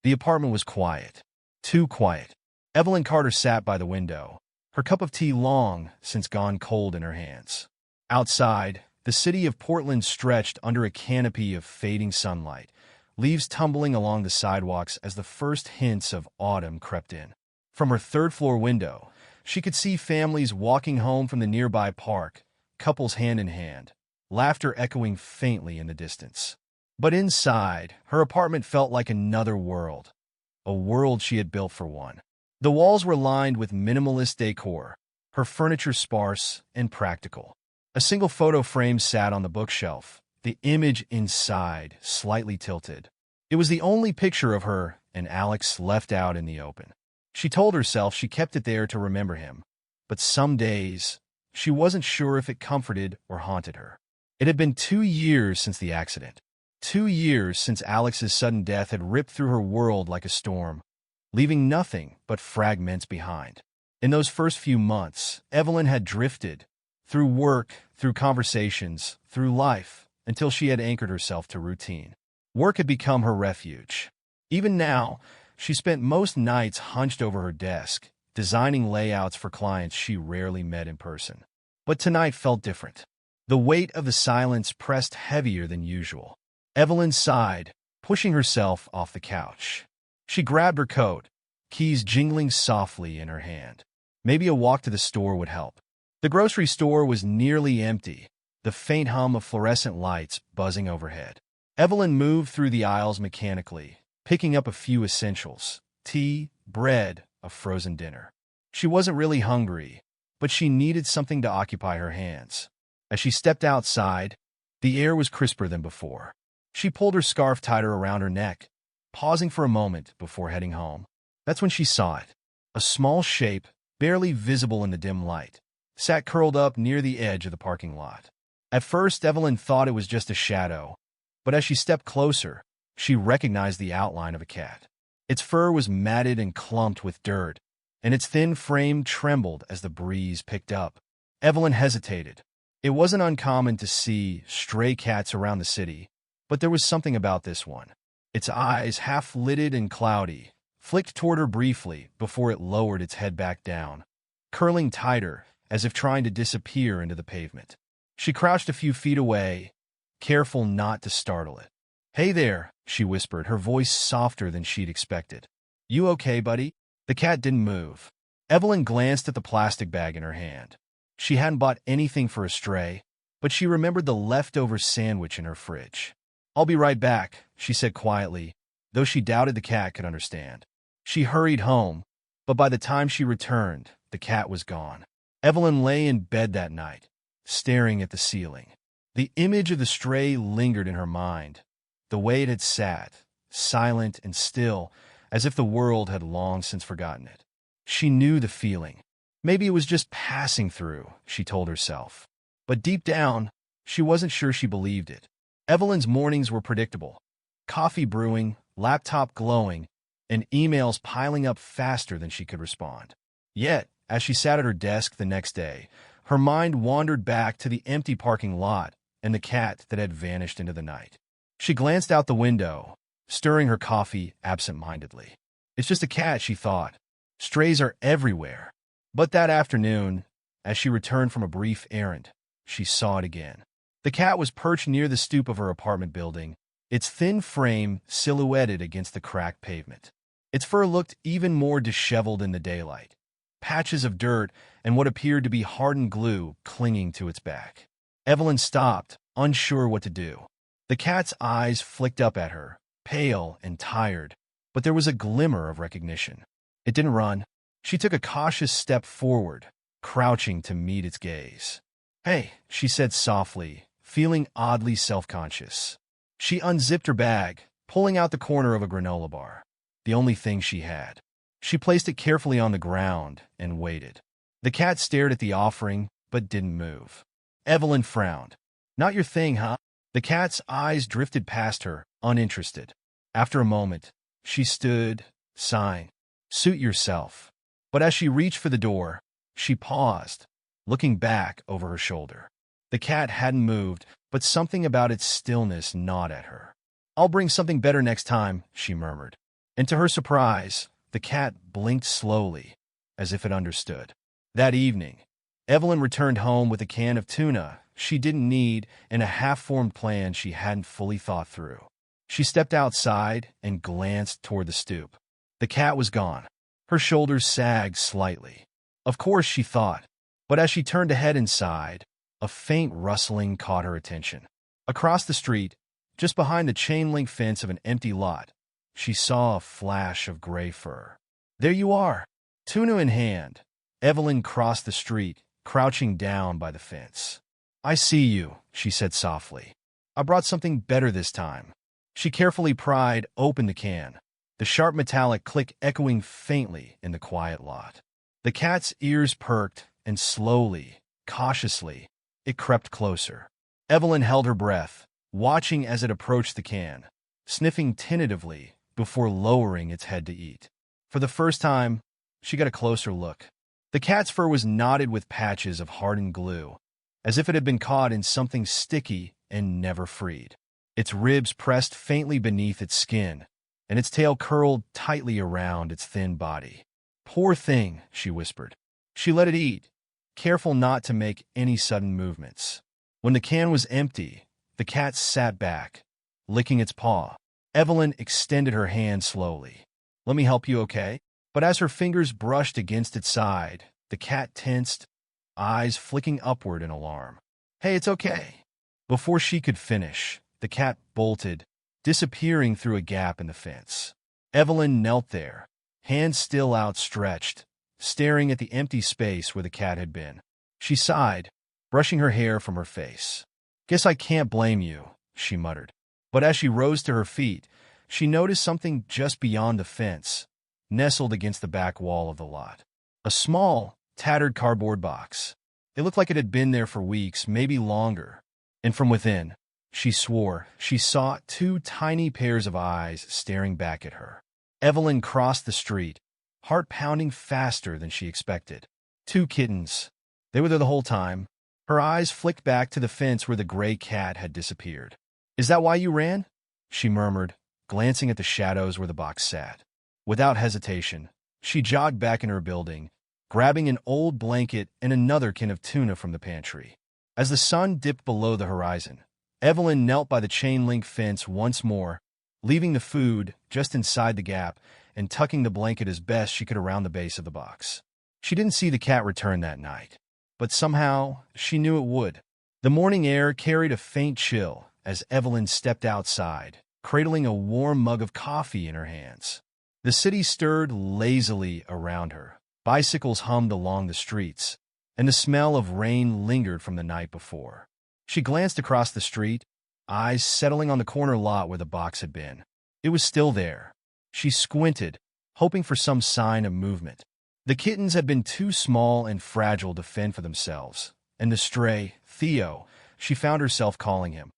The apartment was quiet. Too quiet. Evelyn Carter sat by the window, her cup of tea long since gone cold in her hands. Outside, the city of Portland stretched under a canopy of fading sunlight, leaves tumbling along the sidewalks as the first hints of autumn crept in. From her third-floor window, she could see families walking home from the nearby park, couples hand in hand, laughter echoing faintly in the distance. But inside, her apartment felt like another world, a world she had built for one. The walls were lined with minimalist decor, her furniture sparse and practical. A single photo frame sat on the bookshelf, the image inside slightly tilted. It was the only picture of her and Alex left out in the open. She told herself she kept it there to remember him, but some days, she wasn't sure if it comforted or haunted her. It had been 2 years since the accident. 2 years since Alex's sudden death had ripped through her world like a storm, leaving nothing but fragments behind. In those first few months, Evelyn had drifted, through work, through conversations, through life, until she had anchored herself to routine. Work had become her refuge. Even now, she spent most nights hunched over her desk, designing layouts for clients she rarely met in person. But tonight felt different. The weight of the silence pressed heavier than usual. Evelyn sighed, pushing herself off the couch. She grabbed her coat, keys jingling softly in her hand. Maybe a walk to the store would help. The grocery store was nearly empty, the faint hum of fluorescent lights buzzing overhead. Evelyn moved through the aisles mechanically, picking up a few essentials: tea, bread, a frozen dinner. She wasn't really hungry, but she needed something to occupy her hands. As she stepped outside, the air was crisper than before. She pulled her scarf tighter around her neck, pausing for a moment before heading home. That's when she saw it. A small shape, barely visible in the dim light, sat curled up near the edge of the parking lot. At first, Evelyn thought it was just a shadow, but as she stepped closer, she recognized the outline of a cat. Its fur was matted and clumped with dirt, and its thin frame trembled as the breeze picked up. Evelyn hesitated. It wasn't uncommon to see stray cats around the city, but there was something about this one. Its eyes, half-lidded and cloudy, flicked toward her briefly before it lowered its head back down, curling tighter as if trying to disappear into the pavement. She crouched a few feet away, careful not to startle it. "Hey there," she whispered, her voice softer than she'd expected. "You okay, buddy?" The cat didn't move. Evelyn glanced at the plastic bag in her hand. She hadn't bought anything for a stray, but she remembered the leftover sandwich in her fridge. "I'll be right back," she said quietly, though she doubted the cat could understand. She hurried home, but by the time she returned, the cat was gone. Evelyn lay in bed that night, staring at the ceiling. The image of the stray lingered in her mind, the way it had sat, silent and still, as if the world had long since forgotten it. She knew the feeling. Maybe it was just passing through, she told herself. But deep down, she wasn't sure she believed it. Evelyn's mornings were predictable. Coffee brewing, laptop glowing, and emails piling up faster than she could respond. Yet, as she sat at her desk the next day, her mind wandered back to the empty parking lot and the cat that had vanished into the night. She glanced out the window, stirring her coffee absent-mindedly. It's just a cat, she thought. Strays are everywhere. But that afternoon, as she returned from a brief errand, she saw it again. The cat was perched near the stoop of her apartment building, its thin frame silhouetted against the cracked pavement. Its fur looked even more disheveled in the daylight, patches of dirt and what appeared to be hardened glue clinging to its back. Evelyn stopped, unsure what to do. The cat's eyes flicked up at her, pale and tired, but there was a glimmer of recognition. It didn't run. She took a cautious step forward, crouching to meet its gaze. "Hey," she said softly, feeling oddly self-conscious. She unzipped her bag, pulling out the corner of a granola bar, the only thing she had. She placed it carefully on the ground and waited. The cat stared at the offering, but didn't move. Evelyn frowned. "Not your thing, huh?" The cat's eyes drifted past her, uninterested. After a moment, she stood, sighing. "Suit yourself." But as she reached for the door, she paused, looking back over her shoulder. The cat hadn't moved, but something about its stillness gnawed at her. "I'll bring something better next time," she murmured. And to her surprise, the cat blinked slowly, as if it understood. That evening, Evelyn returned home with a can of tuna she didn't need and a half-formed plan she hadn't fully thought through. She stepped outside and glanced toward the stoop. The cat was gone. Her shoulders sagged slightly. Of course, she thought, but as she turned to head inside, a faint rustling caught her attention. Across the street, just behind the chain-link fence of an empty lot, she saw a flash of gray fur. There you are! Tuna in hand, Evelyn crossed the street, crouching down by the fence. I see you, she said softly. I brought something better this time. She carefully pried open the can, the sharp metallic click echoing faintly in the quiet lot. The cat's ears perked, and slowly, cautiously, it crept closer. Evelyn held her breath, watching as it approached the can, sniffing tentatively before lowering its head to eat. For the first time, she got a closer look. The cat's fur was knotted with patches of hardened glue, as if it had been caught in something sticky and never freed. Its ribs pressed faintly beneath its skin, and its tail curled tightly around its thin body. Poor thing, she whispered. She let it eat, careful not to make any sudden movements. When the can was empty, the cat sat back, licking its paw. Evelyn extended her hand slowly. Let me help you, okay? But as her fingers brushed against its side, the cat tensed, eyes flicking upward in alarm. Hey, it's okay. Before she could finish, the cat bolted, disappearing through a gap in the fence. Evelyn knelt there, hands still outstretched, staring at the empty space where the cat had been. She sighed, brushing her hair from her face. Guess I can't blame you, she muttered. But as she rose to her feet, she noticed something just beyond the fence, nestled against the back wall of the lot. A small, tattered cardboard box. It looked like it had been there for weeks, maybe longer. And from within, she swore, she saw two tiny pairs of eyes staring back at her. Evelyn crossed the street, heart pounding faster than she expected. Two kittens. They were there the whole time. Her eyes flicked back to the fence where the gray cat had disappeared. Is that why you ran? She murmured, glancing at the shadows where the box sat. Without hesitation, she jogged back in her building, grabbing an old blanket and another can of tuna from the pantry. As the sun dipped below the horizon, Evelyn knelt by the chain-link fence once more, leaving the food just inside the gap and tucking the blanket as best she could around the base of the box. She didn't see the cat return that night, but somehow she knew it would. The morning air carried a faint chill as Evelyn stepped outside, cradling a warm mug of coffee in her hands. The city stirred lazily around her. Bicycles hummed along the streets, and the smell of rain lingered from the night before. She glanced across the street, eyes settling on the corner lot where the box had been. It was still there. She squinted, hoping for some sign of movement. The kittens had been too small and fragile to fend for themselves, and the stray, Theo, she found herself calling him,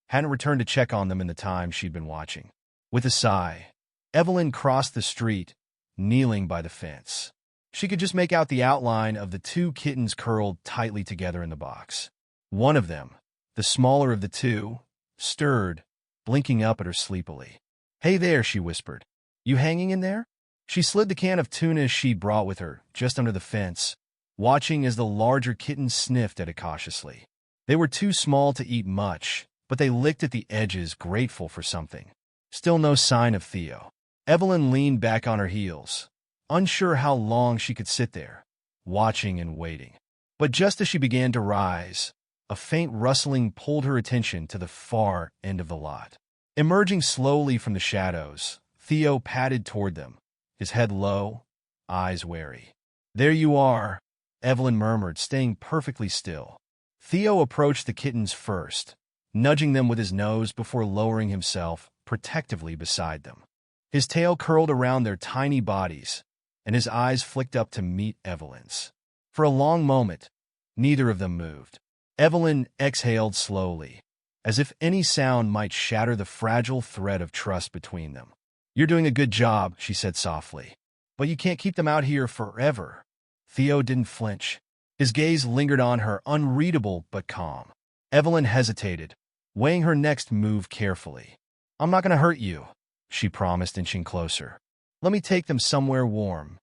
hadn't returned to check on them in the time she'd been watching. With a sigh, Evelyn crossed the street, kneeling by the fence. She could just make out the outline of the two kittens curled tightly together in the box. One of them, the smaller of the two, stirred, blinking up at her sleepily. Hey there, she whispered. You hanging in there? She slid the can of tuna she'd brought with her, just under the fence, watching as the larger kitten sniffed at it cautiously. They were too small to eat much, but they licked at the edges, grateful for something. Still no sign of Theo. Evelyn leaned back on her heels, unsure how long she could sit there, watching and waiting. But just as she began to rise, a faint rustling pulled her attention to the far end of the lot. Emerging slowly from the shadows, Theo padded toward them, his head low, eyes wary. There you are, Evelyn murmured, staying perfectly still. Theo approached the kittens first, nudging them with his nose before lowering himself protectively beside them. His tail curled around their tiny bodies, and his eyes flicked up to meet Evelyn's. For a long moment, neither of them moved. Evelyn exhaled slowly, as if any sound might shatter the fragile thread of trust between them. You're doing a good job, she said softly. But you can't keep them out here forever. Theo didn't flinch. His gaze lingered on her, unreadable but calm. Evelyn hesitated, weighing her next move carefully. I'm not going to hurt you, she promised, inching closer. Let me take them somewhere warm.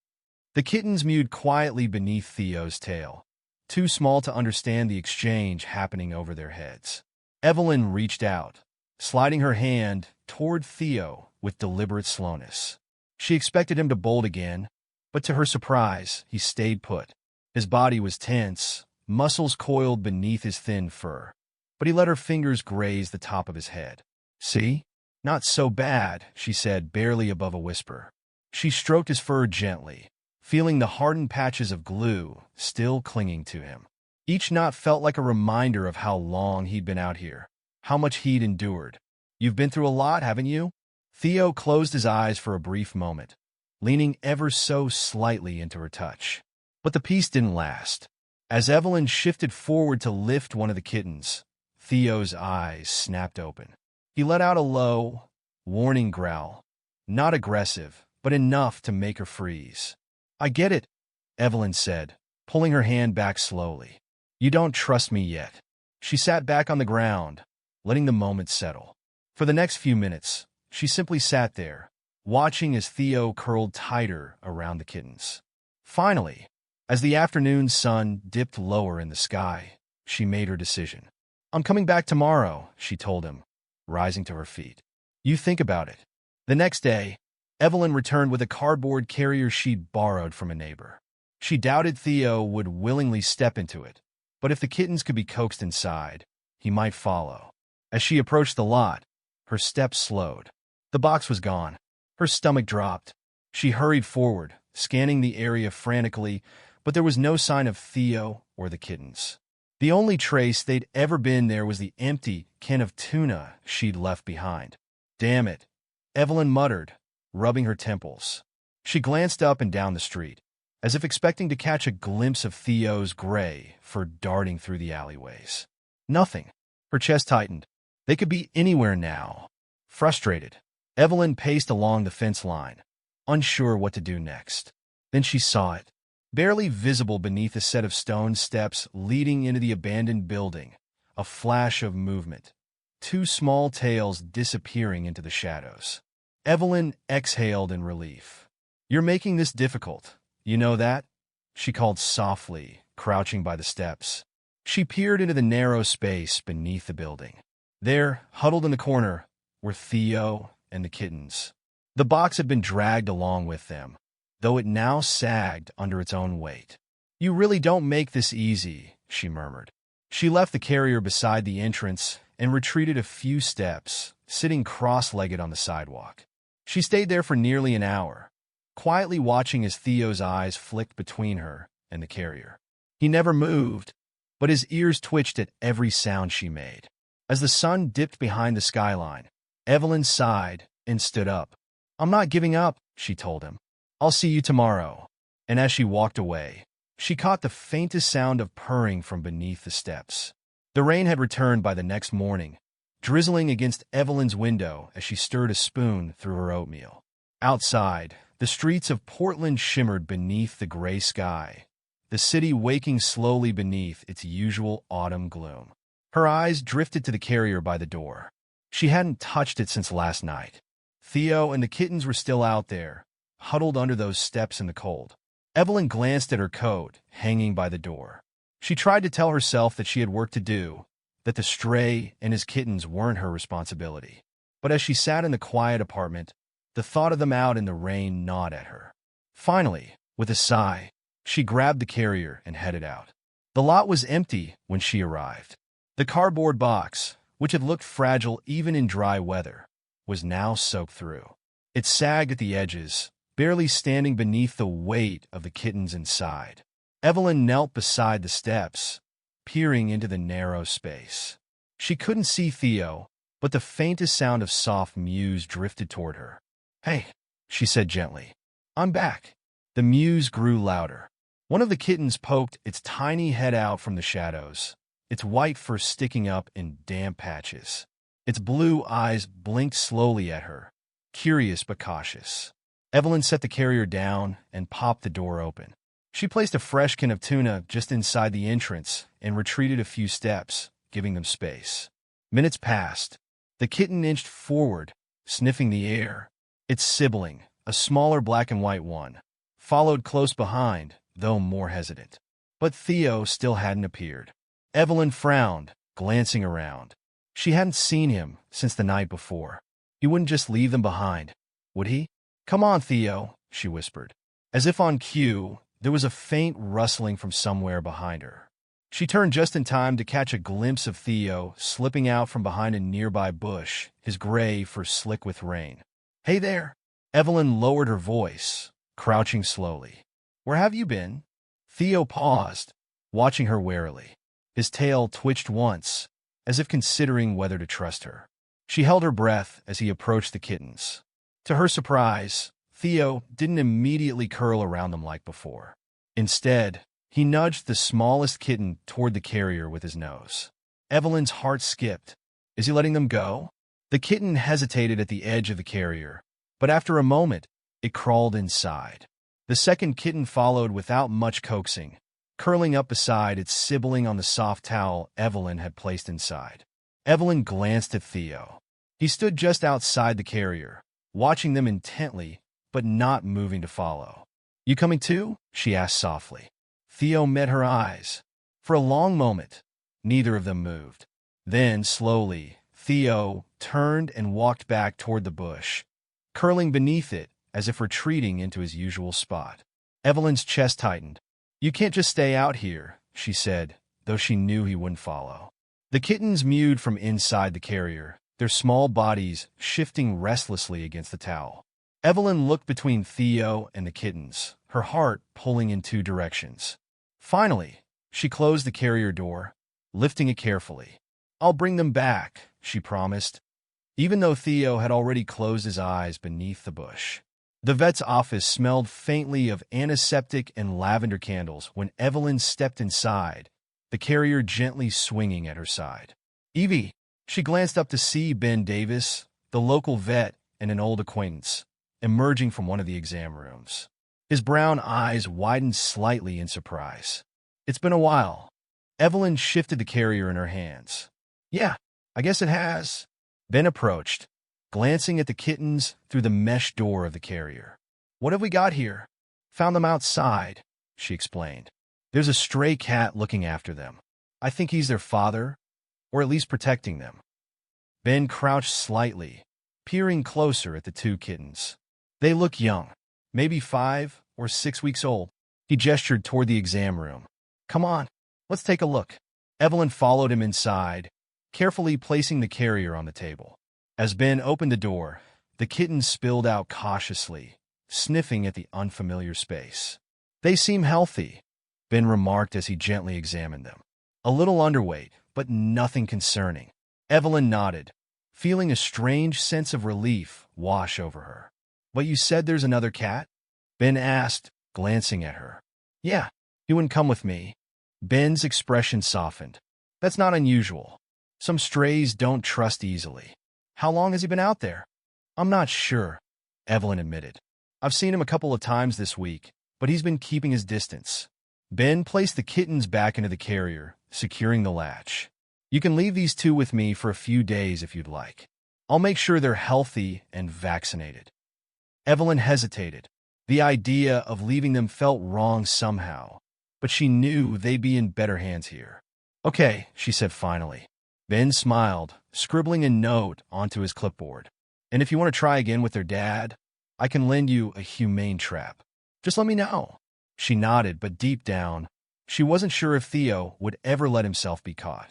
The kittens mewed quietly beneath Theo's tail, too small to understand the exchange happening over their heads. Evelyn reached out, sliding her hand toward Theo with deliberate slowness. She expected him to bolt again, but to her surprise, he stayed put. His body was tense, muscles coiled beneath his thin fur, but he let her fingers graze the top of his head. "See? Not so bad," she said, barely above a whisper. She stroked his fur gently, feeling the hardened patches of glue still clinging to him. Each knot felt like a reminder of how long he'd been out here, how much he'd endured. "You've been through a lot, haven't you?" Theo closed his eyes for a brief moment, leaning ever so slightly into her touch. But the peace didn't last. As Evelyn shifted forward to lift one of the kittens, Theo's eyes snapped open. He let out a low, warning growl, not aggressive, but enough to make her freeze. "I get it," Evelyn said, pulling her hand back slowly. "You don't trust me yet." She sat back on the ground, letting the moment settle. For the next few minutes, she simply sat there, watching as Theo curled tighter around the kittens. Finally, as the afternoon sun dipped lower in the sky, she made her decision. "I'm coming back tomorrow," she told him, rising to her feet. "You think about it." The next day, Evelyn returned with a cardboard carrier she'd borrowed from a neighbor. She doubted Theo would willingly step into it, but if the kittens could be coaxed inside, he might follow. As she approached the lot, her steps slowed. The box was gone. Her stomach dropped. She hurried forward, scanning the area frantically, but there was no sign of Theo or the kittens. The only trace they'd ever been there was the empty can of tuna she'd left behind. "Damn it," Evelyn muttered, rubbing her temples. She glanced up and down the street, as if expecting to catch a glimpse of Theo's gray fur darting through the alleyways. Nothing. Her chest tightened. They could be anywhere now. Frustrated, Evelyn paced along the fence line, unsure what to do next. Then she saw it, barely visible beneath a set of stone steps leading into the abandoned building, a flash of movement, two small tails disappearing into the shadows. Evelyn exhaled in relief. "You're making this difficult, you know that?" she called softly, crouching by the steps. She peered into the narrow space beneath the building. There, huddled in the corner, were Theo and the kittens. The box had been dragged along with them, though it now sagged under its own weight. "You really don't make this easy," she murmured. She left the carrier beside the entrance and retreated a few steps, sitting cross-legged on the sidewalk. She stayed there for nearly an hour, quietly watching as Theo's eyes flicked between her and the carrier. He never moved, but his ears twitched at every sound she made. As the sun dipped behind the skyline, Evelyn sighed and stood up. "I'm not giving up," she told him. "I'll see you tomorrow." And as she walked away, she caught the faintest sound of purring from beneath the steps. The rain had returned by the next morning, drizzling against Evelyn's window as she stirred a spoon through her oatmeal. Outside, the streets of Portland shimmered beneath the gray sky, the city waking slowly beneath its usual autumn gloom. Her eyes drifted to the carrier by the door. She hadn't touched it since last night. Theo and the kittens were still out there, huddled under those steps in the cold. Evelyn glanced at her coat, hanging by the door. She tried to tell herself that she had work to do, that the stray and his kittens weren't her responsibility. But as she sat in the quiet apartment, the thought of them out in the rain gnawed at her. Finally, with a sigh, she grabbed the carrier and headed out. The lot was empty when she arrived. The cardboard box, which had looked fragile even in dry weather, was now soaked through. It sagged at the edges, barely standing beneath the weight of the kittens inside. Evelyn knelt beside the steps, peering into the narrow space. She couldn't see Theo, but the faintest sound of soft mews drifted toward her. "Hey," she said gently. "I'm back." The mews grew louder. One of the kittens poked its tiny head out from the shadows, its white fur sticking up in damp patches. Its blue eyes blinked slowly at her, curious but cautious. Evelyn set the carrier down and popped the door open. She placed a fresh can of tuna just inside the entrance and retreated a few steps, giving them space. Minutes passed. The kitten inched forward, sniffing the air, its sibling, a smaller black and white one, followed close behind, though more hesitant. But Theo still hadn't appeared. Evelyn frowned, glancing around. She hadn't seen him since the night before. He wouldn't just leave them behind, would he? "Come on, Theo," she whispered. As if on cue, there was a faint rustling from somewhere behind her. She turned just in time to catch a glimpse of Theo slipping out from behind a nearby bush, his gray fur slick with rain. "Hey there!" Evelyn lowered her voice, crouching slowly. "Where have you been?" Theo paused, watching her warily. His tail twitched once, as if considering whether to trust her. She held her breath as he approached the kittens. To her surprise, Theo didn't immediately curl around them like before. Instead, he nudged the smallest kitten toward the carrier with his nose. Evelyn's heart skipped. Is he letting them go? The kitten hesitated at the edge of the carrier, but after a moment, it crawled inside. The second kitten followed without much coaxing, curling up beside its sibling on the soft towel Evelyn had placed inside. Evelyn glanced at Theo. He stood just outside the carrier, watching them intently, but not moving to follow. "You coming too?" she asked softly. Theo met her eyes. For a long moment, neither of them moved. Then, slowly, Theo turned and walked back toward the bush, curling beneath it as if retreating into his usual spot. Evelyn's chest tightened. "You can't just stay out here," she said, though she knew he wouldn't follow. The kittens mewed from inside the carrier, their small bodies shifting restlessly against the towel. Evelyn looked between Theo and the kittens, her heart pulling in two directions. Finally, she closed the carrier door, lifting it carefully. "I'll bring them back," she promised, even though Theo had already closed his eyes beneath the bush. The vet's office smelled faintly of antiseptic and lavender candles when Evelyn stepped inside, the carrier gently swinging at her side. "Evie!" She glanced up to see Ben Davis, the local vet and an old acquaintance, emerging from one of the exam rooms. His brown eyes widened slightly in surprise. "It's been a while." Evelyn shifted the carrier in her hands. "Yeah, I guess it has." Ben approached, glancing at the kittens through the mesh door of the carrier. "What have we got here?" "Found them outside," she explained. "There's a stray cat looking after them. I think he's their father, or at least protecting them." Ben crouched slightly, peering closer at the two kittens. "They look young, maybe 5 or 6 weeks old." He gestured toward the exam room. "Come on, let's take a look." Evelyn followed him inside, carefully placing the carrier on the table. As Ben opened the door, the kittens spilled out cautiously, sniffing at the unfamiliar space. "They seem healthy," Ben remarked as he gently examined them. "A little underweight, but nothing concerning." Evelyn nodded, feeling a strange sense of relief wash over her. "But you said there's another cat?" Ben asked, glancing at her. "Yeah, he wouldn't come with me." Ben's expression softened. "That's not unusual. Some strays don't trust easily." "How long has he been out there?" "I'm not sure," Evelyn admitted. "I've seen him a couple of times this week, but he's been keeping his distance." Ben placed the kittens back into the carrier, securing the latch. "You can leave these two with me for a few days if you'd like. I'll make sure they're healthy and vaccinated." Evelyn hesitated. The idea of leaving them felt wrong somehow, but she knew they'd be in better hands here. "Okay," she said finally. Ben smiled, scribbling a note onto his clipboard. "And if you want to try again with their dad, I can lend you a humane trap. Just let me know." She nodded, but deep down, she wasn't sure if Theo would ever let himself be caught.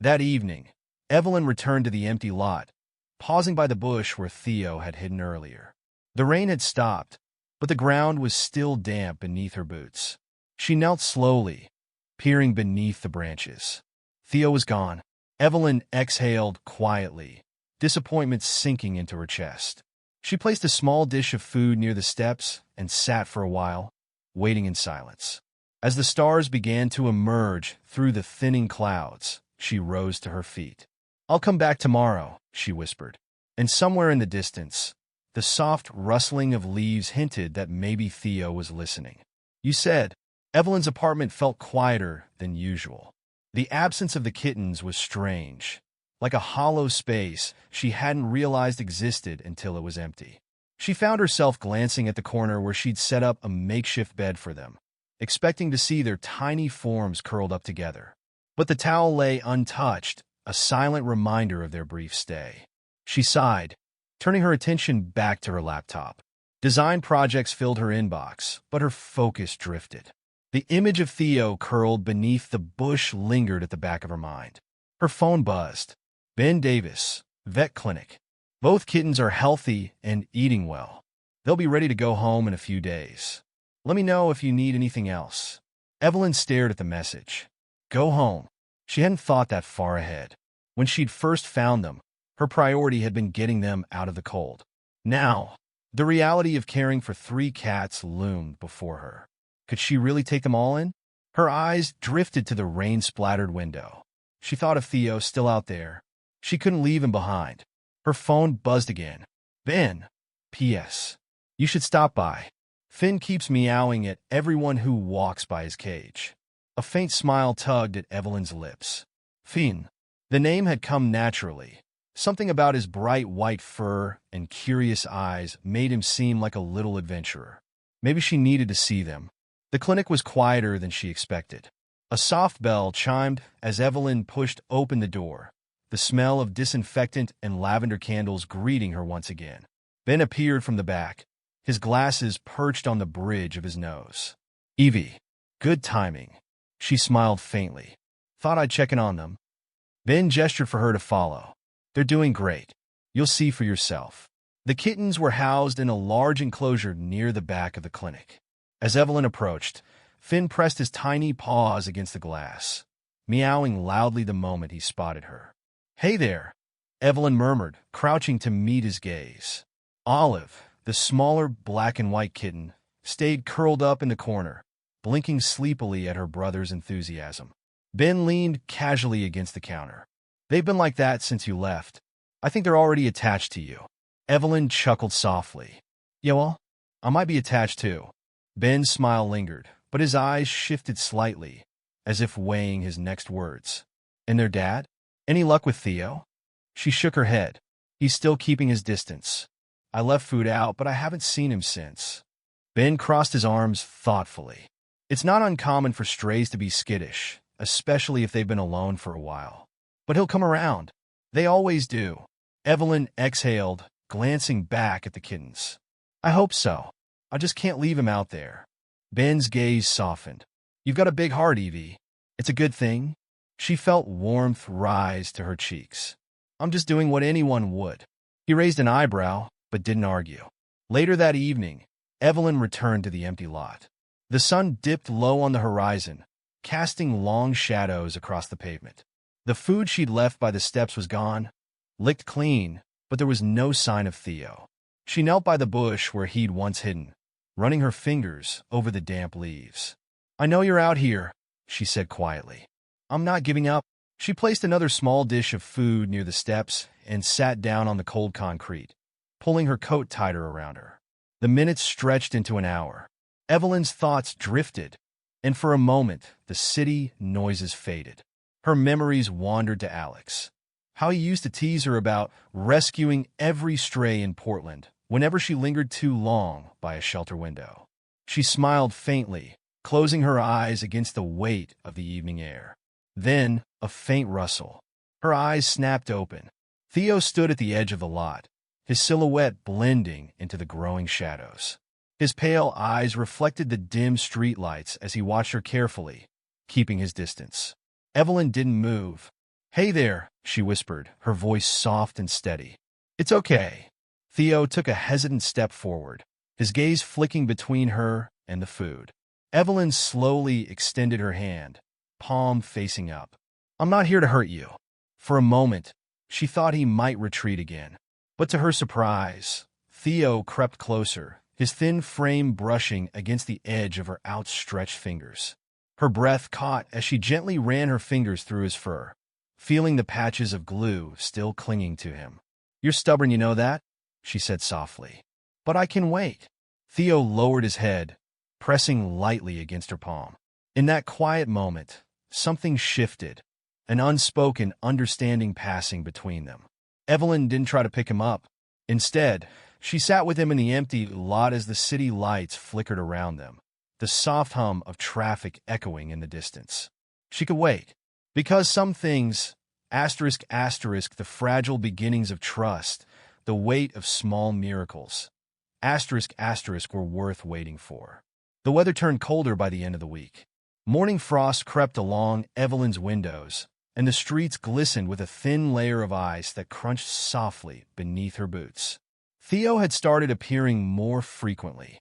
That evening, Evelyn returned to the empty lot, pausing by the bush where Theo had hidden earlier. The rain had stopped, but the ground was still damp beneath her boots. She knelt slowly, peering beneath the branches. Theo was gone. Evelyn exhaled quietly, disappointment sinking into her chest. She placed a small dish of food near the steps and sat for a while, waiting in silence. As the stars began to emerge through the thinning clouds, she rose to her feet. "I'll come back tomorrow," she whispered. And somewhere in the distance, the soft rustling of leaves hinted that maybe Theo was listening. "You said." Evelyn's apartment felt quieter than usual. The absence of the kittens was strange, like a hollow space she hadn't realized existed until it was empty. She found herself glancing at the corner where she'd set up a makeshift bed for them, expecting to see their tiny forms curled up together. But the towel lay untouched, a silent reminder of their brief stay. She sighed, turning her attention back to her laptop. Design projects filled her inbox, but her focus drifted. The image of Theo curled beneath the bush lingered at the back of her mind. Her phone buzzed. Ben Davis, vet clinic. Both kittens are healthy and eating well. They'll be ready to go home in a few days. Let me know if you need anything else. Evelyn stared at the message. Go home. She hadn't thought that far ahead. When she'd first found them, her priority had been getting them out of the cold. Now, the reality of caring for 3 cats loomed before her. Could she really take them all in? Her eyes drifted to the rain-splattered window. She thought of Theo still out there. She couldn't leave him behind. Her phone buzzed again. Ben. P.S. You should stop by. Finn keeps meowing at everyone who walks by his cage. A faint smile tugged at Evelyn's lips. Finn. The name had come naturally. Something about his bright white fur and curious eyes made him seem like a little adventurer. Maybe she needed to see them. The clinic was quieter than she expected. A soft bell chimed as Evelyn pushed open the door, the smell of disinfectant and lavender candles greeting her once again. Ben appeared from the back, his glasses perched on the bridge of his nose. Evie. Good timing. She smiled faintly. Thought I'd check in on them. Ben gestured for her to follow. They're doing great. You'll see for yourself. The kittens were housed in a large enclosure near the back of the clinic. As Evelyn approached, Finn pressed his tiny paws against the glass, meowing loudly the moment he spotted her. Hey there, Evelyn murmured, crouching to meet his gaze. Olive, the smaller black and white kitten, stayed curled up in the corner, blinking sleepily at her brother's enthusiasm. Ben leaned casually against the counter. They've been like that since you left. I think they're already attached to you. Evelyn chuckled softly. Yeah, well, I might be attached too. Ben's smile lingered, but his eyes shifted slightly, as if weighing his next words. And their dad? Any luck with Theo? She shook her head. He's still keeping his distance. I left food out, but I haven't seen him since. Ben crossed his arms thoughtfully. It's not uncommon for strays to be skittish, especially if they've been alone for a while. But he'll come around. They always do. Evelyn exhaled, glancing back at the kittens. I hope so. I just can't leave him out there. Ben's gaze softened. You've got a big heart, Evie. It's a good thing. She felt warmth rise to her cheeks. I'm just doing what anyone would. He raised an eyebrow, but didn't argue. Later that evening, Evelyn returned to the empty lot. The sun dipped low on the horizon, casting long shadows across the pavement. The food she'd left by the steps was gone, licked clean, but there was no sign of Theo. She knelt by the bush where he'd once hidden, running her fingers over the damp leaves. I know you're out here, she said quietly. I'm not giving up. She placed another small dish of food near the steps and sat down on the cold concrete, pulling her coat tighter around her. The minutes stretched into an hour. Evelyn's thoughts drifted, and for a moment, the city noises faded. Her memories wandered to Alex. How he used to tease her about rescuing every stray in Portland whenever she lingered too long by a shelter window. She smiled faintly, closing her eyes against the weight of the evening air. Then, a faint rustle. Her eyes snapped open. Theo stood at the edge of the lot, his silhouette blending into the growing shadows. His pale eyes reflected the dim streetlights as he watched her carefully, keeping his distance. Evelyn didn't move. Hey there, she whispered, her voice soft and steady. It's okay. Theo took a hesitant step forward, his gaze flicking between her and the food. Evelyn slowly extended her hand, palm facing up. I'm not here to hurt you. For a moment, she thought he might retreat again. But to her surprise, Theo crept closer, his thin frame brushing against the edge of her outstretched fingers. Her breath caught as she gently ran her fingers through his fur, feeling the patches of glue still clinging to him. You're stubborn, you know that? She said softly. But I can wait. Theo lowered his head, pressing lightly against her palm. In that quiet moment, something shifted, an unspoken understanding passing between them. Evelyn didn't try to pick him up. Instead, She sat with him in the empty lot as the city lights flickered around them, the soft hum of traffic echoing in the distance. She could wait, because some things, the fragile beginnings of trust, the weight of small miracles, were worth waiting for. The weather turned colder by the end of the week. Morning frost crept along Evelyn's windows, and the streets glistened with a thin layer of ice that crunched softly beneath her boots. Theo had started appearing more frequently,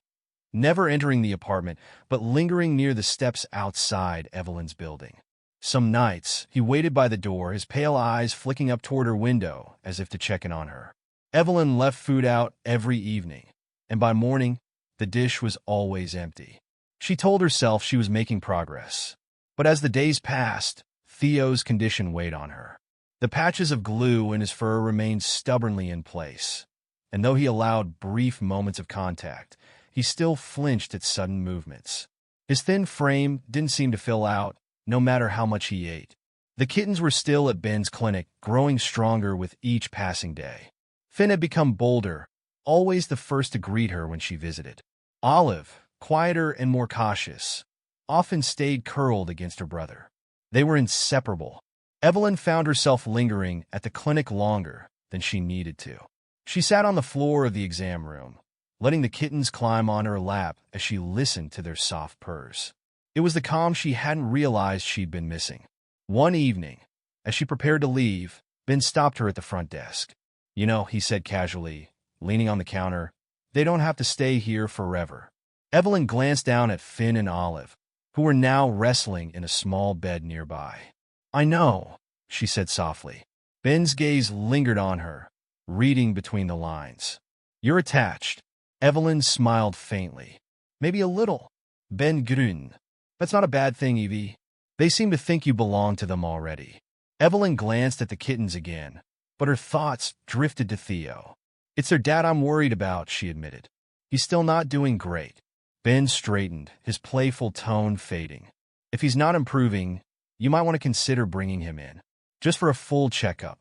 never entering the apartment, but lingering near the steps outside Evelyn's building. Some nights, he waited by the door, his pale eyes flicking up toward her window as if to check in on her. Evelyn left food out every evening, and by morning, the dish was always empty. She told herself she was making progress. But as the days passed, Theo's condition weighed on her. The patches of glue in his fur remained stubbornly in place, and though he allowed brief moments of contact, he still flinched at sudden movements. His thin frame didn't seem to fill out, no matter how much he ate. The kittens were still at Ben's clinic, growing stronger with each passing day. Finn had become bolder, always the first to greet her when she visited. Olive, quieter and more cautious, often stayed curled against her brother. They were inseparable. Evelyn found herself lingering at the clinic longer than she needed to. She sat on the floor of the exam room, letting the kittens climb on her lap as she listened to their soft purrs. It was the calm she hadn't realized she'd been missing. One evening, as she prepared to leave, Ben stopped her at the front desk. "You know," he said casually, leaning on the counter, "they don't have to stay here forever." Evelyn glanced down at Finn and Olive, who were now wrestling in a small bed nearby. "I know," she said softly. Ben's gaze lingered on her, reading between the lines. "You're attached." Evelyn smiled faintly. "Maybe a little." Ben grinned. "That's not a bad thing, Evie. They seem to think you belong to them already." Evelyn glanced at the kittens again, but her thoughts drifted to Theo. "It's their dad I'm worried about," she admitted. "He's still not doing great." Ben straightened, his playful tone fading. "If he's not improving, you might want to consider bringing him in, just for a full checkup."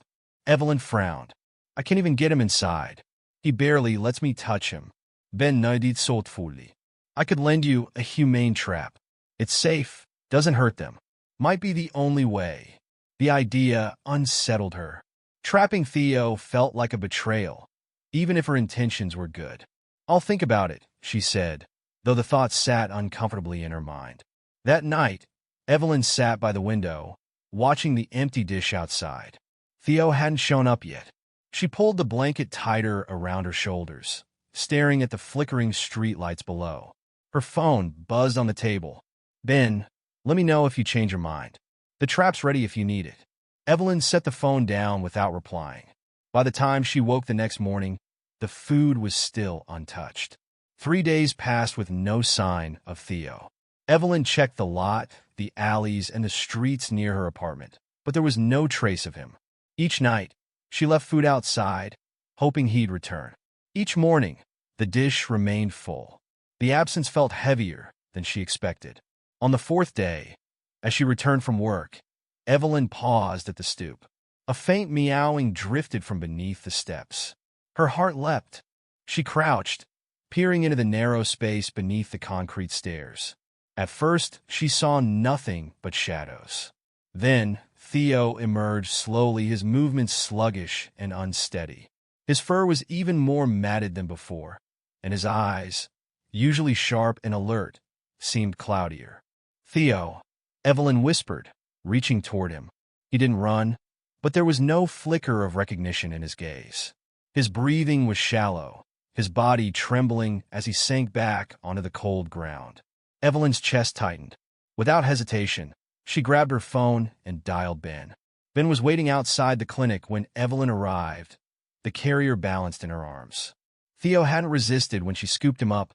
Evelyn frowned. "I can't even get him inside. He barely lets me touch him." Ben nodded thoughtfully. "I could lend you a humane trap. It's safe, doesn't hurt them. Might be the only way." The idea unsettled her. Trapping Theo felt like a betrayal, even if her intentions were good. "I'll think about it," she said, though the thought sat uncomfortably in her mind. That night, Evelyn sat by the window, watching the empty dish outside. Theo hadn't shown up yet. She pulled the blanket tighter around her shoulders, staring at the flickering streetlights below. Her phone buzzed on the table. "Ben, let me know if you change your mind. The trap's ready if you need it." Evelyn set the phone down without replying. By the time she woke the next morning, the food was still untouched. 3 days passed with no sign of Theo. Evelyn checked the lot, the alleys, and the streets near her apartment, but there was no trace of him. Each night, she left food outside, hoping he'd return. Each morning, the dish remained full. The absence felt heavier than she expected. On the 4th day, as she returned from work, Evelyn paused at the stoop. A faint meowing drifted from beneath the steps. Her heart leapt. She crouched, peering into the narrow space beneath the concrete stairs. At first, she saw nothing but shadows. Then, Theo emerged slowly, his movements sluggish and unsteady. His fur was even more matted than before, and his eyes, usually sharp and alert, seemed cloudier. "Theo," Evelyn whispered, reaching toward him. He didn't run, but there was no flicker of recognition in his gaze. His breathing was shallow, his body trembling as he sank back onto the cold ground. Evelyn's chest tightened. Without hesitation, she grabbed her phone and dialed Ben. Ben was waiting outside the clinic when Evelyn arrived, the carrier balanced in her arms. Theo hadn't resisted when she scooped him up,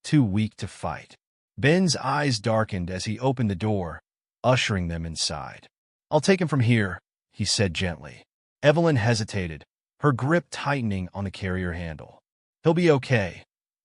too weak to fight. Ben's eyes darkened as he opened the door, ushering them inside. "I'll take him from here," he said gently. Evelyn hesitated, her grip tightening on the carrier handle. "He'll be okay,"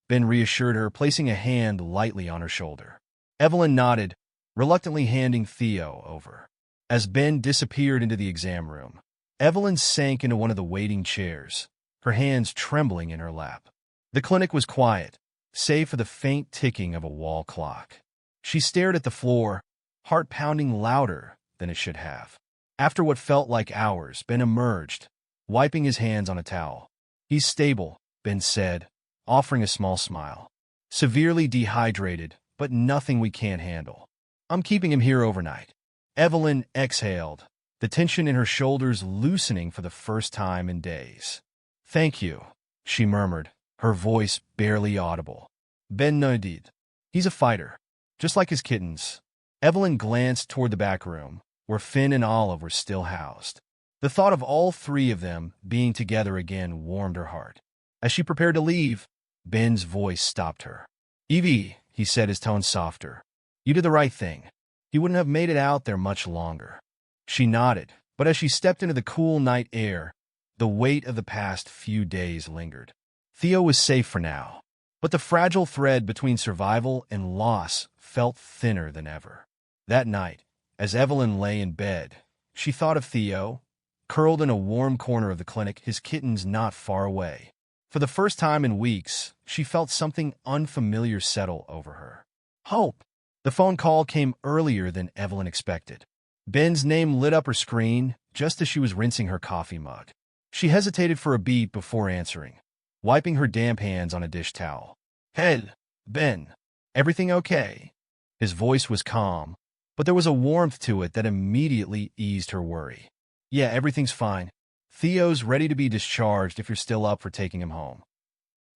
Ben reassured her, placing a hand lightly on her shoulder. Evelyn nodded, reluctantly handing Theo over. As Ben disappeared into the exam room, Evelyn sank into one of the waiting chairs, her hands trembling in her lap. The clinic was quiet, save for the faint ticking of a wall clock. She stared at the floor, heart pounding louder than it should have. After what felt like hours, Ben emerged, wiping his hands on a towel. "He's stable," Ben said, offering a small smile. "Severely dehydrated, but nothing we can't handle. I'm keeping him here overnight." Evelyn exhaled, the tension in her shoulders loosening for the first time in days. "Thank you," she murmured, her voice barely audible. Ben nodded. "He's a fighter, just like his kittens." Evelyn glanced toward the back room, where Finn and Olive were still housed. The thought of all three of them being together again warmed her heart. As she prepared to leave, Ben's voice stopped her. "Evie," he said, his tone softer, "you did the right thing. He wouldn't have made it out there much longer." She nodded, but as she stepped into the cool night air, the weight of the past few days lingered. Theo was safe for now, but the fragile thread between survival and loss felt thinner than ever. That night, as Evelyn lay in bed, she thought of Theo, curled in a warm corner of the clinic, his kittens not far away. For the first time in weeks, she felt something unfamiliar settle over her. Hope! The phone call came earlier than Evelyn expected. Ben's name lit up her screen just as she was rinsing her coffee mug. She hesitated for a beat before answering, wiping her damp hands on a dish towel. "Hey, Ben. Everything okay?" His voice was calm, but there was a warmth to it that immediately eased her worry. "Yeah, everything's fine. Theo's ready to be discharged if you're still up for taking him home."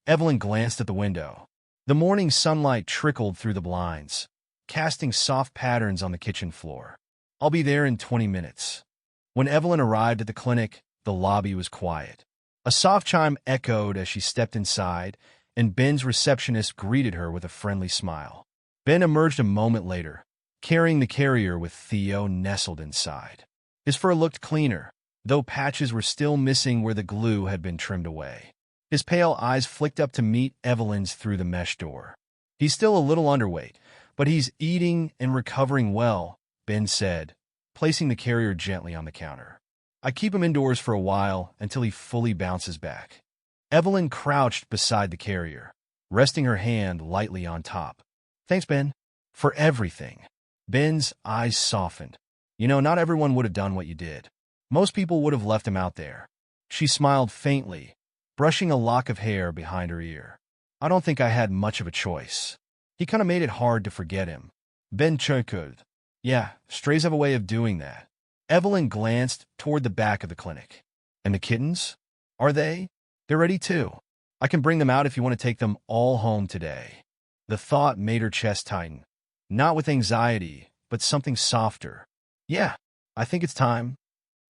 Evelyn glanced at the window. The morning sunlight trickled through the blinds, casting soft patterns on the kitchen floor. "I'll be there in 20 minutes. When Evelyn arrived at the clinic, the lobby was quiet. A soft chime echoed as she stepped inside, and Ben's receptionist greeted her with a friendly smile. Ben emerged a moment later, carrying the carrier with Theo nestled inside. His fur looked cleaner, though patches were still missing where the glue had been trimmed away. His pale eyes flicked up to meet Evelyn's through the mesh door. "He's still a little underweight, but he's eating and recovering well," Ben said, placing the carrier gently on the counter. "I keep him indoors for a while until he fully bounces back." Evelyn crouched beside the carrier, resting her hand lightly on top. "Thanks, Ben, for everything." Ben's eyes softened. "You know, not everyone would have done what you did. Most people would have left him out there." She smiled faintly, brushing a lock of hair behind her ear. "I don't think I had much of a choice. He kind of made it hard to forget him." Ben chuckled. "Yeah, strays have a way of doing that." Evelyn glanced toward the back of the clinic. "And the kittens? Are they? They're ready too. I can bring them out if you want to take them all home today." The thought made her chest tighten, not with anxiety, but something softer. "Yeah, I think it's time."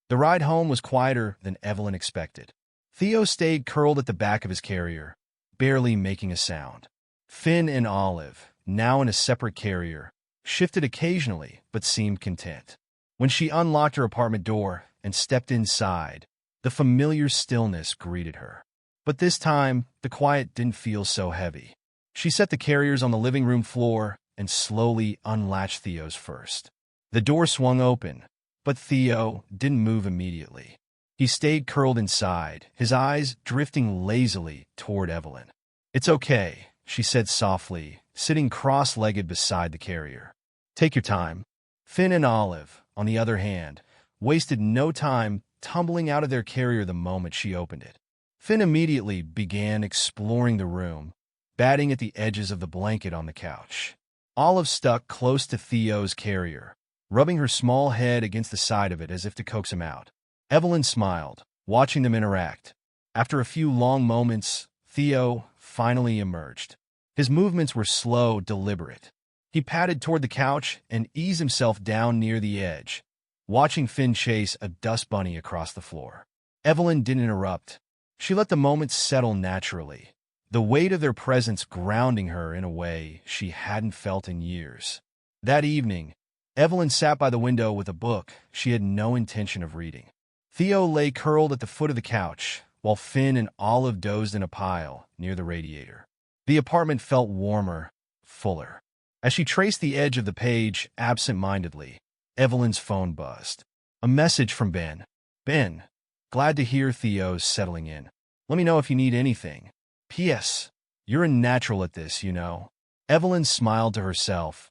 The ride home was quieter than Evelyn expected. Theo stayed curled at the back of his carrier, barely making a sound. Finn and Olive, now in a separate carrier, shifted occasionally but seemed content. When she unlocked her apartment door and stepped inside, the familiar stillness greeted her. But this time, the quiet didn't feel so heavy. She set the carriers on the living room floor and slowly unlatched Theo's first. The door swung open, but Theo didn't move immediately. He stayed curled inside, his eyes drifting lazily toward Evelyn. "It's okay," she said softly, sitting cross-legged beside the carrier. "Take your time." Finn and Olive, on the other hand, wasted no time tumbling out of their carrier the moment she opened it. Finn immediately began exploring the room, batting at the edges of the blanket on the couch. Olive stuck close to Theo's carrier, rubbing her small head against the side of it as if to coax him out. Evelyn smiled, watching them interact. After a few long moments, Theo finally emerged. His movements were slow, deliberate. He padded toward the couch and eased himself down near the edge, watching Finn chase a dust bunny across the floor. Evelyn didn't interrupt. She let the moment settle naturally, the weight of their presence grounding her in a way she hadn't felt in years. That evening, Evelyn sat by the window with a book she had no intention of reading. Theo lay curled at the foot of the couch, while Finn and Olive dozed in a pile near the radiator. The apartment felt warmer, fuller. As she traced the edge of the page absent-mindedly, Evelyn's phone buzzed. A message from Ben. "Ben, glad to hear Theo's settling in. Let me know if you need anything. P.S. You're a natural at this, you know. Evelyn smiled to herself,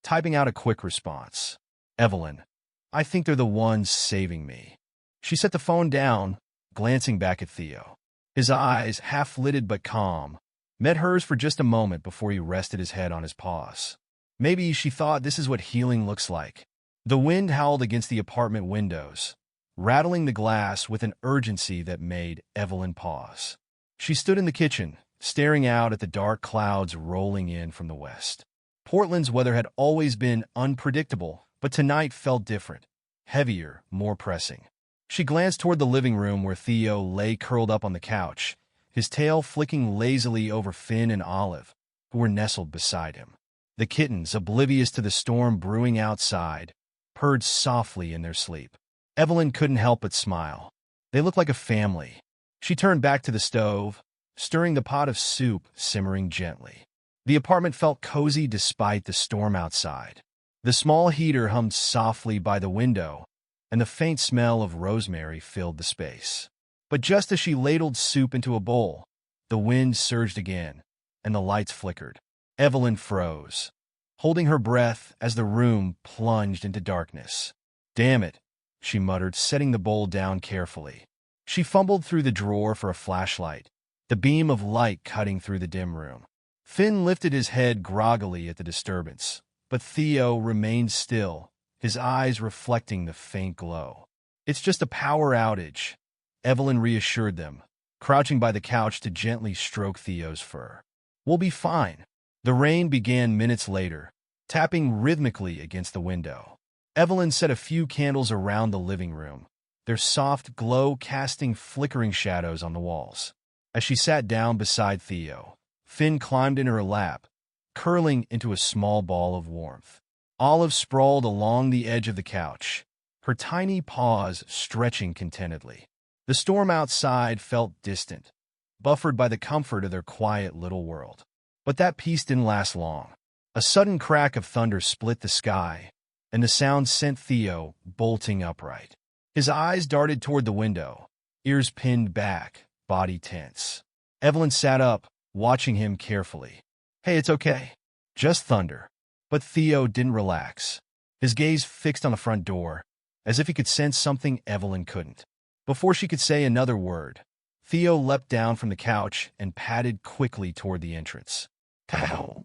typing out a quick response. Evelyn, I think they're the ones saving me. She set the phone down, glancing back at Theo. His eyes, half-lidded but calm, met hers for just a moment before he rested his head on his paws. Maybe she thought this is what healing looks like. The wind howled against the apartment windows, rattling the glass with an urgency that made Evelyn pause. She stood in the kitchen, staring out at the dark clouds rolling in from the west. Portland's weather had always been unpredictable, but tonight felt different, heavier, more pressing. She glanced toward the living room where Theo lay curled up on the couch, his tail flicking lazily over Finn and Olive, who were nestled beside him. The kittens, oblivious to the storm brewing outside, purred softly in their sleep. Evelyn couldn't help but smile. They looked like a family. She turned back to the stove, stirring the pot of soup simmering gently. The apartment felt cozy despite the storm outside. The small heater hummed softly by the window, and the faint smell of rosemary filled the space. But just as she ladled soup into a bowl, the wind surged again, and the lights flickered. Evelyn froze, holding her breath as the room plunged into darkness. "Damn it," she muttered, setting the bowl down carefully. She fumbled through the drawer for a flashlight, the beam of light cutting through the dim room. Finn lifted his head groggily at the disturbance, but Theo remained still, his eyes reflecting the faint glow. "It's just a power outage," Evelyn reassured them, crouching by the couch to gently stroke Theo's fur. "We'll be fine." The rain began minutes later, tapping rhythmically against the window. Evelyn set a few candles around the living room, their soft glow casting flickering shadows on the walls. As she sat down beside Theo, Finn climbed in her lap, curling into a small ball of warmth. Olive sprawled along the edge of the couch, her tiny paws stretching contentedly. The storm outside felt distant, buffered by the comfort of their quiet little world. But that peace didn't last long. A sudden crack of thunder split the sky, and the sound sent Theo bolting upright. His eyes darted toward the window, ears pinned back, body tense. Evelyn sat up, watching him carefully. "Hey, it's okay. Just thunder." But Theo didn't relax, his gaze fixed on the front door, as if he could sense something Evelyn couldn't. Before she could say another word, Theo leapt down from the couch and padded quickly toward the entrance. "Pow!"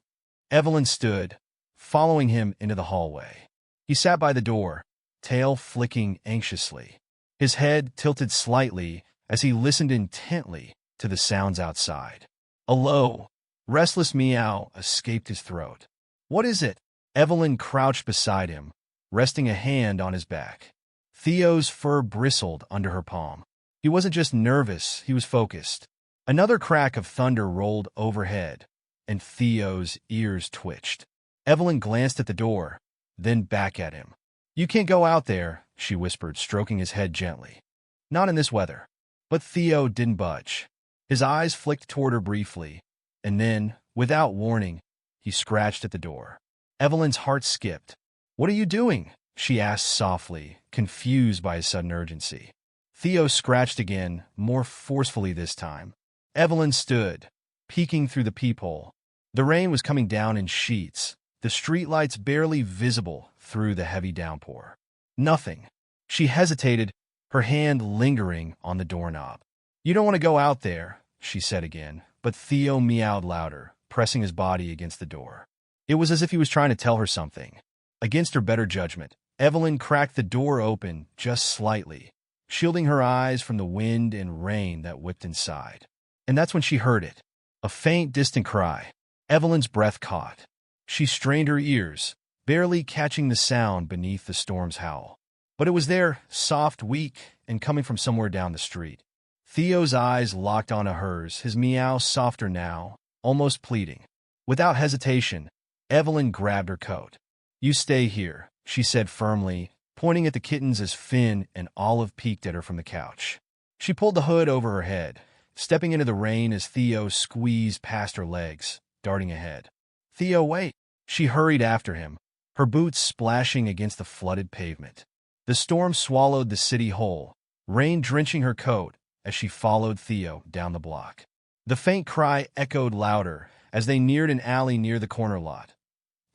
Evelyn stood, following him into the hallway. He sat by the door, tail flicking anxiously, his head tilted slightly as he listened intently to the sounds outside. A low, restless meow escaped his throat. "What is it?" Evelyn crouched beside him, resting a hand on his back. Theo's fur bristled under her palm. He wasn't just nervous, he was focused. Another crack of thunder rolled overhead, and Theo's ears twitched. Evelyn glanced at the door, then back at him. "You can't go out there," she whispered, stroking his head gently. "Not in this weather." But Theo didn't budge. His eyes flicked toward her briefly, and then, without warning, he scratched at the door. Evelyn's heart skipped. "What are you doing?" she asked softly, confused by his sudden urgency. Theo scratched again, more forcefully this time. Evelyn stood, peeking through the peephole. The rain was coming down in sheets, the streetlights barely visible through the heavy downpour. "Nothing." She hesitated, her hand lingering on the doorknob. "You don't want to go out there," she said again, but Theo meowed louder, pressing his body against the door. It was as if he was trying to tell her something. Against her better judgment, Evelyn cracked the door open just slightly, shielding her eyes from the wind and rain that whipped inside. And that's when she heard it. A faint, distant cry. Evelyn's breath caught. She strained her ears, barely catching the sound beneath the storm's howl. But it was there, soft, weak, and coming from somewhere down the street. Theo's eyes locked onto hers, his meow softer now, almost pleading. Without hesitation, Evelyn grabbed her coat. "You stay here," she said firmly, pointing at the kittens as Finn and Olive peeked at her from the couch. She pulled the hood over her head, stepping into the rain as Theo squeezed past her legs, darting ahead. "Theo, wait!" She hurried after him, her boots splashing against the flooded pavement. The storm swallowed the city whole, rain drenching her coat, as she followed Theo down the block. The faint cry echoed louder as they neared an alley near the corner lot.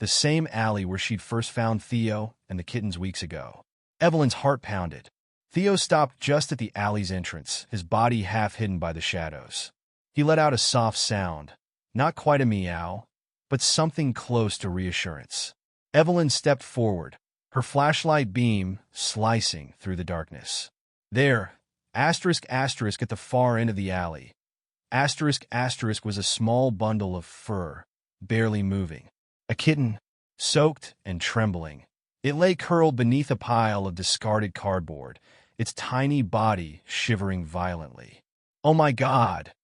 The same alley where she'd first found Theo and the kittens weeks ago. Evelyn's heart pounded. Theo stopped just at the alley's entrance, his body half hidden by the shadows. He let out a soft sound, not quite a meow, but something close to reassurance. Evelyn stepped forward, her flashlight beam slicing through the darkness. There, asterisk asterisk at the far end of the alley, asterisk asterisk was a small bundle of fur, barely moving. A kitten, soaked and trembling. It lay curled beneath a pile of discarded cardboard, its tiny body shivering violently. "Oh my God,"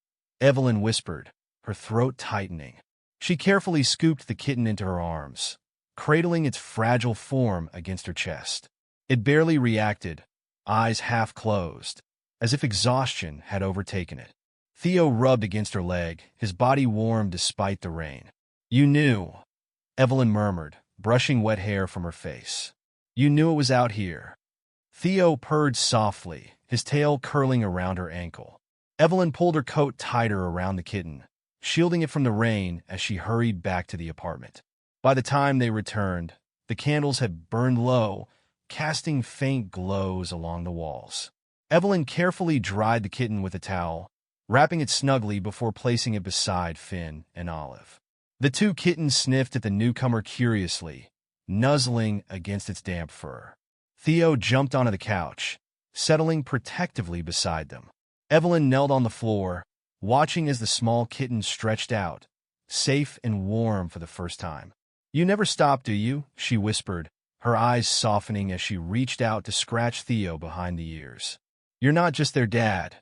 Evelyn whispered, her throat tightening. She carefully scooped the kitten into her arms, cradling its fragile form against her chest. It barely reacted, eyes half closed, as if exhaustion had overtaken it. Theo rubbed against her leg, his body warm despite the rain. "You knew," Evelyn murmured, brushing wet hair from her face. "You knew it was out here." Theo purred softly, his tail curling around her ankle. Evelyn pulled her coat tighter around the kitten, shielding it from the rain as she hurried back to the apartment. By the time they returned, the candles had burned low, casting faint glows along the walls. Evelyn carefully dried the kitten with a towel, wrapping it snugly before placing it beside Finn and Olive. The two kittens sniffed at the newcomer curiously, nuzzling against its damp fur. Theo jumped onto the couch, settling protectively beside them. Evelyn knelt on the floor, watching as the small kitten stretched out, safe and warm for the first time. "You never stop, do you?" she whispered, her eyes softening as she reached out to scratch Theo behind the ears. "You're not just their dad.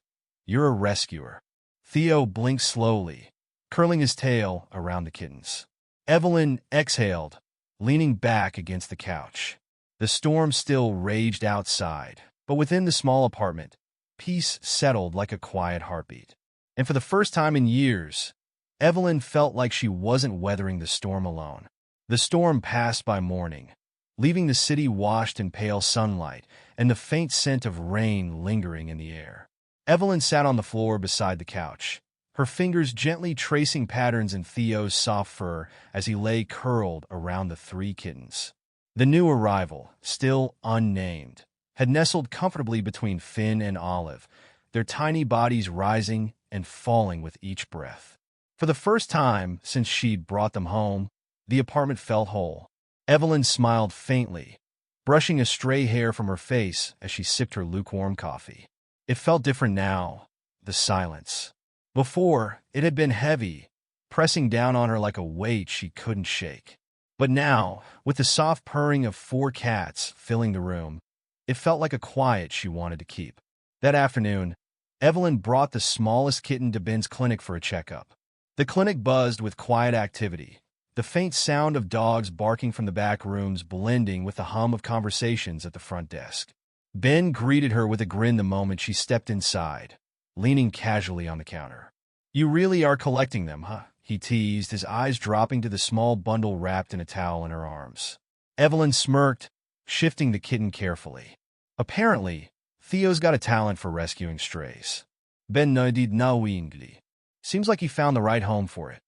You're a rescuer." Theo blinked slowly, curling his tail around the kittens. Evelyn exhaled, leaning back against the couch. The storm still raged outside, but within the small apartment, peace settled like a quiet heartbeat. And for the first time in years, Evelyn felt like she wasn't weathering the storm alone. The storm passed by morning, leaving the city washed in pale sunlight and the faint scent of rain lingering in the air. Evelyn sat on the floor beside the couch, her fingers gently tracing patterns in Theo's soft fur as he lay curled around the three kittens. The new arrival, still unnamed, had nestled comfortably between Finn and Olive, their tiny bodies rising and falling with each breath. For the first time since she'd brought them home, the apartment felt whole. Evelyn smiled faintly, brushing a stray hair from her face as she sipped her lukewarm coffee. It felt different now, the silence. Before, it had been heavy, pressing down on her like a weight she couldn't shake. But now, with the soft purring of 4 cats filling the room, it felt like a quiet she wanted to keep. That afternoon, Evelyn brought the smallest kitten to Ben's clinic for a checkup. The clinic buzzed with quiet activity, the faint sound of dogs barking from the back rooms blending with the hum of conversations at the front desk. Ben greeted her with a grin the moment she stepped inside, leaning casually on the counter. "You really are collecting them, huh?" he teased, his eyes dropping to the small bundle wrapped in a towel in her arms. Evelyn smirked, shifting the kitten carefully. Apparently, Theo's got a talent for rescuing strays. Ben nodded knowingly. Seems like he found the right home for it.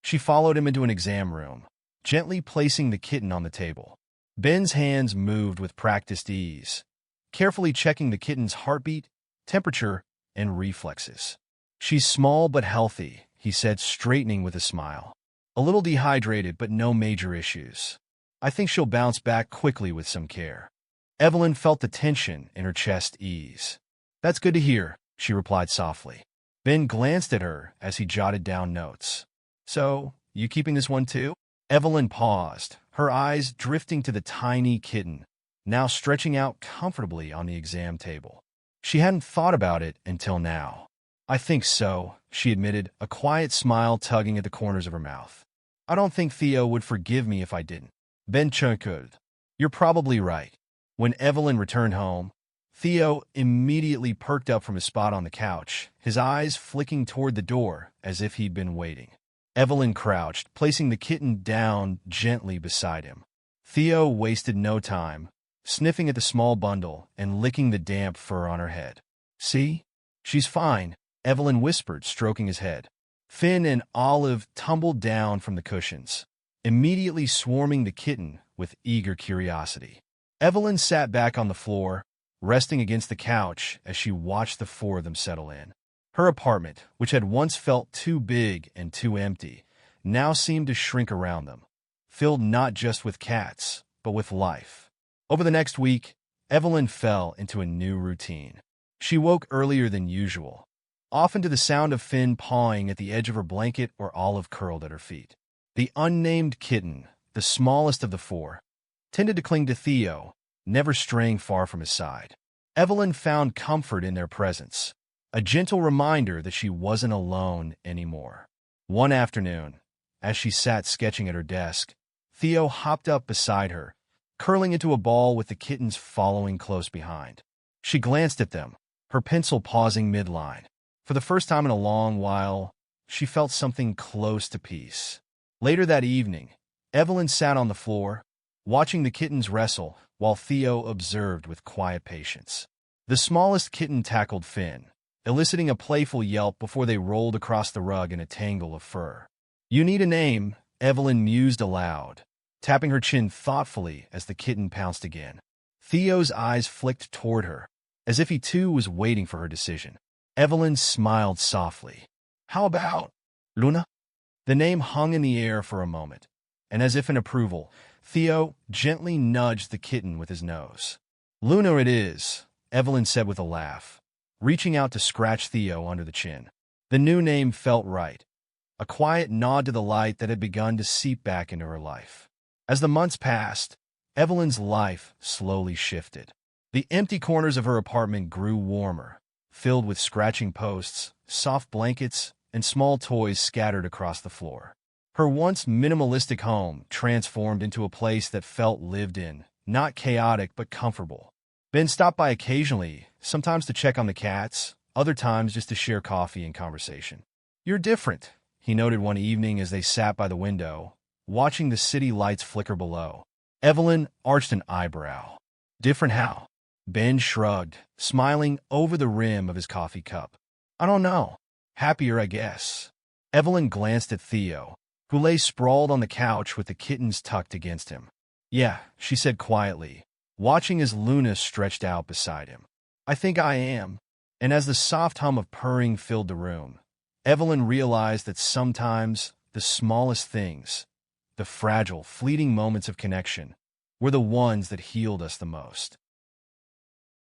She followed him into an exam room, gently placing the kitten on the table. Ben's hands moved with practiced ease, carefully checking the kitten's heartbeat, temperature, and reflexes. "She's small but healthy," he said, straightening with a smile. "A little dehydrated, but no major issues. I think she'll bounce back quickly with some care." Evelyn felt the tension in her chest ease. "That's good to hear," she replied softly. Ben glanced at her as he jotted down notes. "So, you keeping this one too?" Evelyn paused, her eyes drifting to the tiny kitten, now stretching out comfortably on the exam table. She hadn't thought about it until now. "I think so," she admitted, a quiet smile tugging at the corners of her mouth. "I don't think Theo would forgive me if I didn't." Ben chuckled. "You're probably right." When Evelyn returned home, Theo immediately perked up from his spot on the couch, his eyes flicking toward the door as if he'd been waiting. Evelyn crouched, placing the kitten down gently beside him. Theo wasted no time, sniffing at the small bundle and licking the damp fur on her head. "See? She's fine, Evelyn whispered, stroking his head. Finn and Olive tumbled down from the cushions, immediately swarming the kitten with eager curiosity. Evelyn sat back on the floor, resting against the couch as she watched the four of them settle in. Her apartment, which had once felt too big and too empty, now seemed to shrink around them, filled not just with cats, but with life. Over the next week, Evelyn fell into a new routine. She woke earlier than usual, often to the sound of Finn pawing at the edge of her blanket or Olive curled at her feet. The unnamed kitten, the smallest of the four, tended to cling to Theo, never straying far from his side. Evelyn found comfort in their presence, a gentle reminder that she wasn't alone anymore. One afternoon, as she sat sketching at her desk, Theo hopped up beside her, curling into a ball with the kittens following close behind. She glanced at them, her pencil pausing midline. For the first time in a long while, she felt something close to peace. Later that evening, Evelyn sat on the floor, watching the kittens wrestle, while Theo observed with quiet patience. The smallest kitten tackled Finn, eliciting a playful yelp before they rolled across the rug in a tangle of fur. "You need a name," Evelyn mused aloud, tapping her chin thoughtfully as the kitten pounced again. Theo's eyes flicked toward her, as if he too was waiting for her decision. Evelyn smiled softly. "How about Luna?" The name hung in the air for a moment, and as if in approval, Theo gently nudged the kitten with his nose. "Luna it is," Evelyn said with a laugh, reaching out to scratch Theo under the chin. The new name felt right, a quiet nod to the light that had begun to seep back into her life. As the months passed, Evelyn's life slowly shifted. The empty corners of her apartment grew warmer, filled with scratching posts, soft blankets, and small toys scattered across the floor. Her once minimalistic home transformed into a place that felt lived in, not chaotic but comfortable. Ben stopped by occasionally, sometimes to check on the cats, other times just to share coffee and conversation. "You're different," he noted one evening as they sat by the window, watching the city lights flicker below. Evelyn arched an eyebrow. "Different how?" Ben shrugged, smiling over the rim of his coffee cup. "I don't know. Happier, I guess." Evelyn glanced at Theo, who lay sprawled on the couch with the kittens tucked against him. "Yeah," she said quietly, watching as Luna stretched out beside him. "I think I am." And as the soft hum of purring filled the room, Evelyn realized that sometimes the smallest things, the fragile, fleeting moments of connection, were the ones that healed us the most.